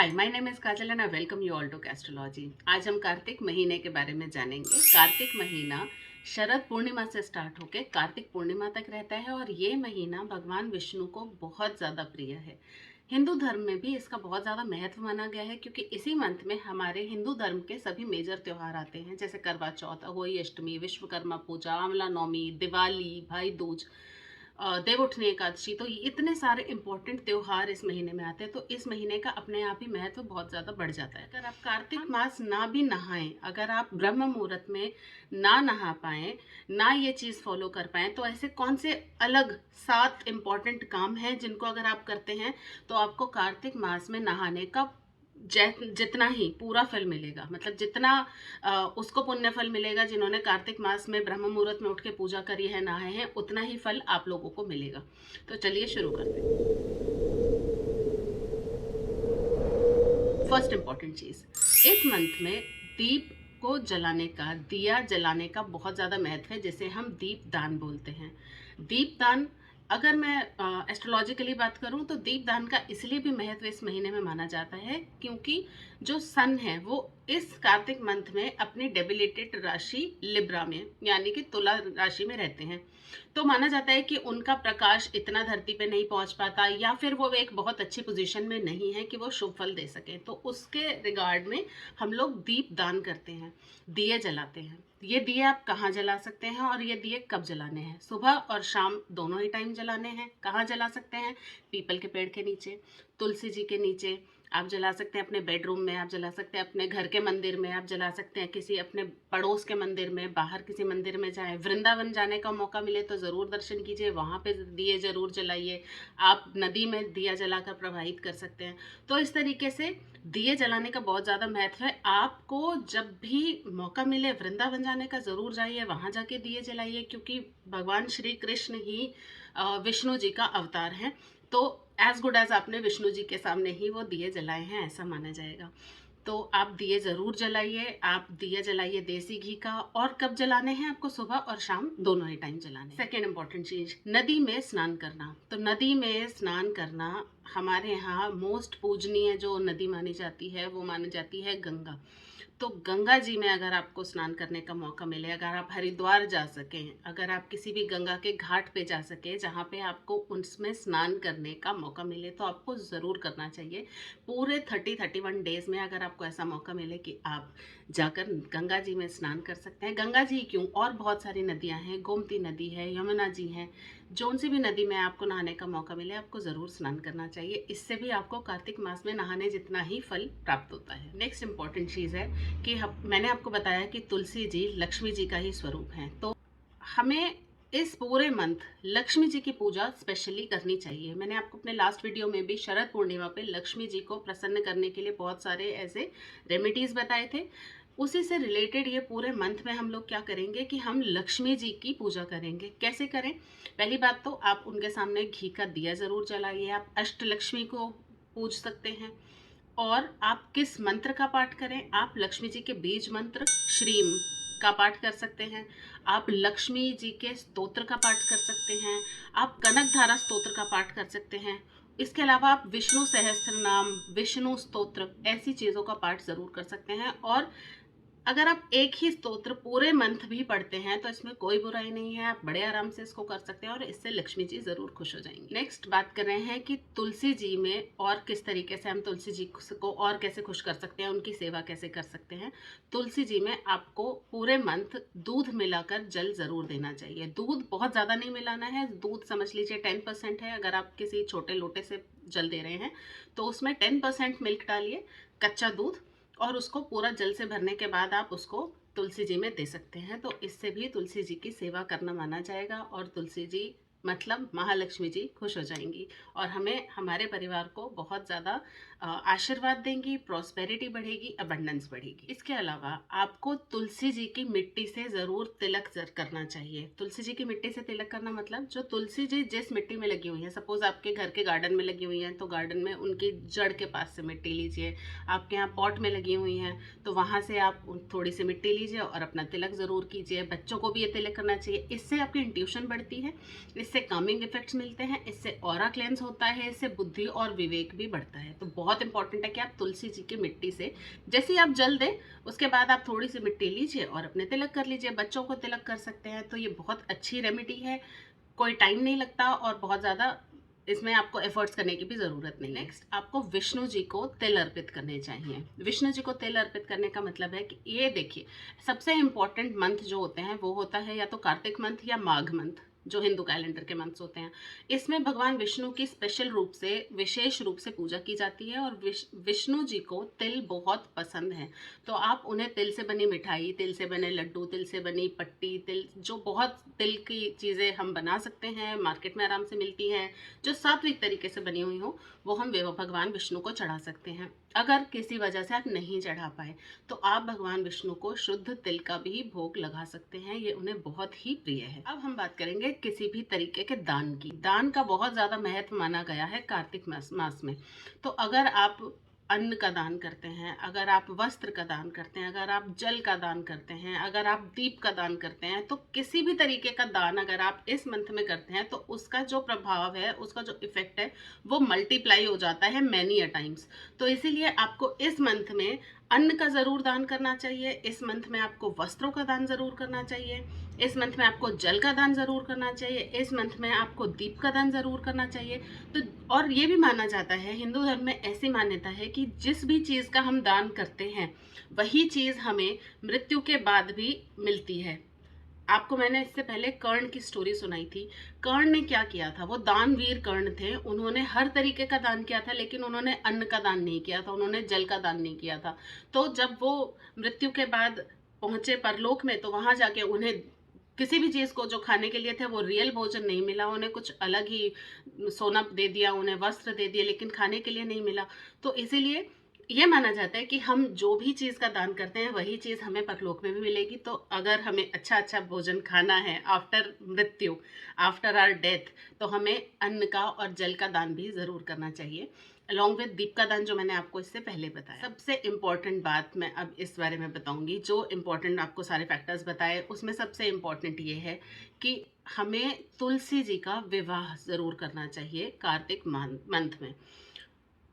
Hi, my name is Kajal and I welcome you all to astrology. आज हम कार्तिक महीने के बारे में जानेंगे। कार्तिक महीना शरद पूर्णिमा से स्टार्ट होकर कार्तिक पूर्णिमा तक रहता है और ये महीना भगवान विष्णु को बहुत ज़्यादा प्रिय है। हिंदू धर्म में भी इसका बहुत ज़्यादा महत्व माना गया है क्योंकि इसी मंथ में हमारे हिंदू धर्म के सभी मेजर त्यौहार आते हैं, जैसे करवा चौथ, अहोई अष्टमी, विश्वकर्मा पूजा, आंवला नौमी, दिवाली, भाई दूज, देवउठनी एकादशी। तो इतने सारे इंपॉर्टेंट त्योहार इस महीने में आते हैं, तो इस महीने का अपने आप ही महत्व बहुत ज़्यादा बढ़ जाता है। अगर आप कार्तिक मास ना भी नहाएं, अगर आप ब्रह्म मुहूर्त में ना नहा पाएं, ना ये चीज़ फॉलो कर पाएं, तो ऐसे कौन से अलग 7 इंपॉर्टेंट काम हैं जिनको अगर आप करते हैं तो आपको कार्तिक मास में नहाने का जितना ही पूरा फल मिलेगा, मतलब जितना उसको पुण्य फल मिलेगा जिन्होंने कार्तिक मास में ब्रह्म मुहूर्त में उठ के पूजा करी है, नहाए हैं, उतना ही फल आप लोगों को मिलेगा। तो चलिए शुरू करते हैं। फर्स्ट इंपॉर्टेंट चीज़, इस मंथ में दीप को जलाने का, दिया जलाने का बहुत ज़्यादा महत्व है, जिसे हम दीप दान बोलते हैं। दीप दान, अगर मैं एस्ट्रोलॉजिकली बात करूं तो दीप दान का इसलिए भी महत्व इस महीने में माना जाता है क्योंकि जो सन है वो इस कार्तिक मंथ में अपनी डेबिलिटेड राशि लिब्रा में, यानी कि तुला राशि में रहते हैं। तो माना जाता है कि उनका प्रकाश इतना धरती पे नहीं पहुंच पाता, या फिर वो एक बहुत अच्छी पोजीशन में नहीं है कि वो शुभ फल दे सके। तो उसके रिगार्ड में हम लोग दीप दान करते हैं, दिए जलाते हैं। ये दिए आप कहाँ जला सकते हैं और ये दिए कब जलाने हैं? सुबह और शाम दोनों ही टाइम जलाने हैं। कहाँ जला सकते हैं? पीपल के पेड़ के नीचे, तुलसी जी के नीचे आप जला सकते हैं, अपने बेडरूम में आप जला सकते हैं, अपने घर के मंदिर में आप जला सकते हैं, किसी अपने पड़ोस के मंदिर में, बाहर किसी मंदिर में जाएं। वृंदावन जाने का मौका मिले तो ज़रूर दर्शन कीजिए, वहाँ पे दिए ज़रूर जलाइए। आप नदी में दिया जलाकर प्रवाहित कर सकते हैं। तो इस तरीके से दिए जलाने का बहुत ज़्यादा महत्व है। आपको जब भी मौका मिले वृंदावन जाने का ज़रूर जाइए, वहाँ जाके दिए जलाइए, क्योंकि भगवान श्री कृष्ण ही विष्णु जी का अवतार हैं। तो एज गुड एज आपने विष्णु जी के सामने ही वो दिए जलाए हैं, ऐसा माना जाएगा। तो आप दिए ज़रूर जलाइए। आप दिए जलाइए देसी घी का। और कब जलाने हैं? आपको सुबह और शाम दोनों ही टाइम जलाने हैं। सेकेंड इंपॉर्टेंट चीज़, नदी में स्नान करना। तो नदी में स्नान करना हमारे यहाँ मोस्ट पूजनीय जो नदी मानी जाती है वो मानी जाती है गंगा। तो गंगा जी में अगर आपको स्नान करने का मौका मिले, अगर आप हरिद्वार जा सकें, अगर आप किसी भी गंगा के घाट पे जा सके जहाँ पे आपको उसमें स्नान करने का मौका मिले, तो आपको ज़रूर करना चाहिए। पूरे 31 डेज में अगर आपको ऐसा मौका मिले कि आप जाकर गंगा जी में स्नान कर सकते हैं। गंगा जी क्यों, और बहुत सारी नदियाँ हैं, गोमती नदी है, यमुना जी हैं, जौन सी भी नदी में आपको नहाने का मौका मिले आपको ज़रूर स्नान करना चाहिए। इससे भी आपको कार्तिक मास में नहाने जितना ही फल प्राप्त होता है। नेक्स्ट इंपॉर्टेंट चीज़ है कि मैंने आपको बताया कि तुलसी जी लक्ष्मी जी का ही स्वरूप है। तो हमें इस पूरे मंथ लक्ष्मी जी की पूजा स्पेशली करनी चाहिए। मैंने आपको अपने लास्ट वीडियो में भी शरद पूर्णिमा पे लक्ष्मी जी को प्रसन्न करने के लिए बहुत सारे ऐसे रेमेडीज बताए थे। उसी से रिलेटेड ये पूरे मंथ में हम लोग क्या करेंगे कि हम लक्ष्मी जी की पूजा करेंगे। कैसे करें? पहली बात तो आप उनके सामने घी का दिया ज़रूर जलाइए। आप अष्टलक्ष्मी को पूज सकते हैं। और आप किस मंत्र का पाठ करें? आप लक्ष्मी जी के बीज मंत्र श्रीम का पाठ कर सकते हैं। आप लक्ष्मी जी के स्तोत्र का पाठ कर सकते हैं। आप कनक धारा स्तोत्र का पाठ कर सकते हैं। इसके अलावा आप विष्णु सहस्त्र नाम, विष्णु स्तोत्र, ऐसी चीज़ों का पाठ ज़रूर कर सकते हैं। और अगर आप एक ही स्तोत्र पूरे मंथ भी पढ़ते हैं तो इसमें कोई बुराई नहीं है, आप बड़े आराम से इसको कर सकते हैं और इससे लक्ष्मी जी ज़रूर खुश हो जाएंगी। नेक्स्ट बात कर रहे हैं कि तुलसी जी में और किस तरीके से हम तुलसी जी को और कैसे खुश कर सकते हैं, उनकी सेवा कैसे कर सकते हैं। तुलसी जी में आपको पूरे मंथ दूध मिलाकर जल ज़रूर देना चाहिए। दूध बहुत ज़्यादा नहीं मिलाना है, दूध समझ लीजिए 10% है। अगर आप किसी छोटे लोटे से जल दे रहे हैं तो उसमें 10% मिल्क डालिए, कच्चा दूध, और उसको पूरा जल से भरने के बाद आप उसको तुलसी जी में दे सकते हैं। तो इससे भी तुलसी जी की सेवा करना माना जाएगा और तुलसी जी मतलब महालक्ष्मी जी खुश हो जाएंगी और हमें, हमारे परिवार को बहुत ज़्यादा आशीर्वाद देंगी, प्रॉस्पेरिटी बढ़ेगी, अबंडेंस बढ़ेगी। इसके अलावा आपको तुलसी जी की मिट्टी से ज़रूर तिलक करना चाहिए। तुलसी जी की मिट्टी से तिलक करना मतलब जो तुलसी जी जिस मिट्टी में लगी हुई है, सपोज आपके घर के गार्डन में लगी हुई हैं तो गार्डन में उनकी जड़ के पास से मिट्टी लीजिए। आपके यहाँ पॉट में लगी हुई हैं तो वहाँ से आप थोड़ी सी मिट्टी लीजिए और अपना तिलक ज़रूर कीजिए। बच्चों को भी ये तिलक करना चाहिए, इससे आपकी इंट्यूशन बढ़ती है, इससे कामिंग इफेक्ट्स मिलते हैं, इससे ऑरा क्लेंस होता है, इससे बुद्धि और विवेक भी बढ़ता है। तो बहुत इंपॉर्टेंट है कि आप तुलसी जी की मिट्टी से जैसे ही आप जल दें उसके बाद आप थोड़ी सी मिट्टी लीजिए और अपने तिलक कर लीजिए। बच्चों को तिलक कर सकते हैं, तो ये बहुत अच्छी रेमेडी है, कोई टाइम नहीं लगता और बहुत ज़्यादा इसमें आपको एफर्ट्स करने की भी ज़रूरत नहीं। नेक्स्ट, आपको विष्णु जी को तिल अर्पित करने चाहिए। विष्णु जी को तिल अर्पित करने का मतलब है कि ये देखिए, सबसे इम्पॉर्टेंट मंथ जो होते हैं वो होता है या तो कार्तिक मंथ या माघ मंथ, जो हिंदू कैलेंडर के मंथ्स होते हैं। इसमें भगवान विष्णु की स्पेशल रूप से, विशेष रूप से पूजा की जाती है और विष्णु जी को तिल बहुत पसंद है। तो आप उन्हें तिल से बनी मिठाई, तिल से बने लड्डू, तिल से बनी पट्टी, तिल जो बहुत तिल की चीज़ें हम बना सकते हैं, मार्केट में आराम से मिलती हैं, जो सात्विक तरीके से बनी हुई हो, वो हम भगवान विष्णु को चढ़ा सकते हैं। अगर किसी वजह से आप नहीं चढ़ा पाए तो आप भगवान विष्णु को शुद्ध तिल का भी भोग लगा सकते हैं, ये उन्हें बहुत ही प्रिय है। अब हम बात करेंगे किसी भी तरीके के दान की। दान का बहुत ज़्यादा महत्व माना गया है कार्तिक मास में। तो अगर आप अन्न का दान करते हैं, अगर आप वस्त्र का दान करते हैं, अगर आप जल का दान करते हैं, अगर आप दीप का दान करते हैं, तो किसी भी तरीके का दान अगर आप इस मंथ में करते हैं तो उसका जो प्रभाव है, उसका जो इफेक्ट है वो मल्टीप्लाई हो जाता है मैनी अ टाइम्स। तो इसीलिए आपको इस मंथ में अन्न का ज़रूर दान करना चाहिए, इस मंथ में आपको वस्त्रों का दान ज़रूर करना चाहिए, इस मंथ में आपको जल का दान ज़रूर करना चाहिए, इस मंथ में आपको दीप का दान ज़रूर करना चाहिए। तो और ये भी माना जाता है, हिंदू धर्म में ऐसी मान्यता है कि जिस भी चीज़ का हम दान करते हैं वही चीज़ हमें मृत्यु के बाद भी मिलती है। आपको मैंने इससे पहले कर्ण की स्टोरी सुनाई थी। कर्ण ने क्या किया था, वो दानवीर कर्ण थे, उन्होंने हर तरीके का दान किया था लेकिन उन्होंने अन्न का दान नहीं किया था, उन्होंने जल का दान नहीं किया था। तो जब वो मृत्यु के बाद पहुंचे परलोक में तो वहां जाके उन्हें किसी भी चीज़ को जो खाने के लिए थे वो रियल भोजन नहीं मिला, उन्हें कुछ अलग ही सोना दे दिया, उन्हें वस्त्र दे दिए, लेकिन खाने के लिए नहीं मिला। तो इसीलिए ये माना जाता है कि हम जो भी चीज़ का दान करते हैं वही चीज़ हमें परलोक में भी मिलेगी। तो अगर हमें अच्छा अच्छा भोजन खाना है आफ्टर मृत्यु, आफ्टर आवर डेथ, तो हमें अन्न का और जल का दान भी ज़रूर करना चाहिए, अलॉन्ग विद दीप का दान जो मैंने आपको इससे पहले बताया। सबसे इम्पॉर्टेंट बात मैं अब इस बारे में बताऊंगी, जो इम्पॉर्टेंट आपको सारे फैक्टर्स बताए उसमें सबसे इम्पॉर्टेंट ये है कि हमें तुलसी जी का विवाह ज़रूर करना चाहिए कार्तिक मंथ में।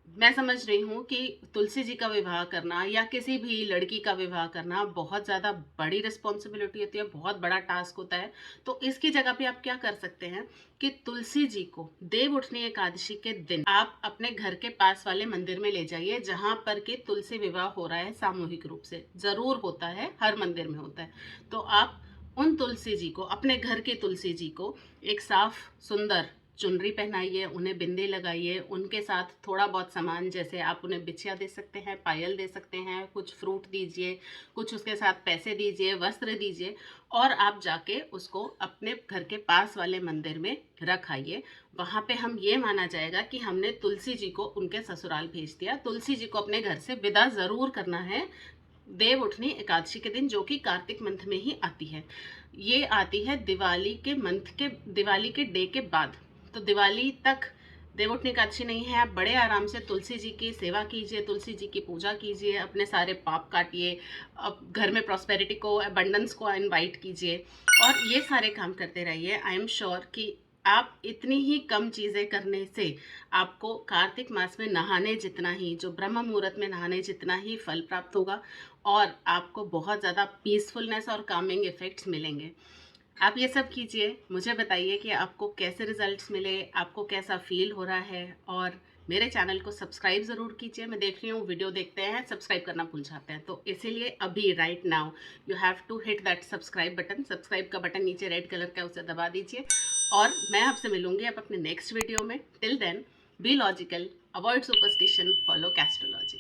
मैं समझ रही हूँ कि तुलसी जी का विवाह करना या किसी भी लड़की का विवाह करना बहुत ज़्यादा बड़ी रिस्पॉन्सिबिलिटी होती है, बहुत बड़ा टास्क होता है। तो इसकी जगह पे आप क्या कर सकते हैं कि तुलसी जी को देव उठनी एकादशी के दिन आप अपने घर के पास वाले मंदिर में ले जाइए, जहाँ पर कि तुलसी विवाह हो रहा है, सामूहिक रूप से ज़रूर होता है, हर मंदिर में होता है। तो आप उन तुलसी जी को, अपने घर की तुलसी जी को एक साफ सुंदर चुनरी पहनाइए, उन्हें बिंदी लगाइए, उनके साथ थोड़ा बहुत सामान, जैसे आप उन्हें बिछिया दे सकते हैं, पायल दे सकते हैं, कुछ फ्रूट दीजिए, कुछ उसके साथ पैसे दीजिए, वस्त्र दीजिए, और आप जाके उसको अपने घर के पास वाले मंदिर में रख आइए। वहाँ पे हम ये माना जाएगा कि हमने तुलसी जी को उनके ससुराल भेज दिया। तुलसी जी को अपने घर से विदा ज़रूर करना है देव उठनी एकादशी के दिन, जो कि कार्तिक मंथ में ही आती है। ये आती है दिवाली के डे के बाद। तो दिवाली तक देवउठनी एकादशी नहीं है, आप बड़े आराम से तुलसी जी की सेवा कीजिए, तुलसी जी की पूजा कीजिए, अपने सारे पाप काटिए, अब घर में प्रॉस्पेरिटी को, अबंडेंस को इनवाइट कीजिए और ये सारे काम करते रहिए। आई एम श्योर कि आप इतनी ही कम चीज़ें करने से आपको कार्तिक मास में नहाने जितना ही, जो ब्रह्म मुहूर्त में नहाने जितना ही फल प्राप्त होगा और आपको बहुत ज़्यादा पीसफुलनेस और कामिंग इफ़ेक्ट्स मिलेंगे। आप ये सब कीजिए, मुझे बताइए कि आपको कैसे रिजल्ट्स मिले, आपको कैसा फील हो रहा है, और मेरे चैनल को सब्सक्राइब ज़रूर कीजिए। मैं देख रही हूँ वीडियो देखते हैं सब्सक्राइब करना भूल जाते हैं, तो इसीलिए अभी right now you have to hit that subscribe button. Subscribe का बटन नीचे रेड कलर का, उसे दबा दीजिए और मैं आपसे मिलूंगी अब अपने नेक्स्ट वीडियो में। Till then be logical, avoid superstition, follow कैस्ट्रोलॉजी।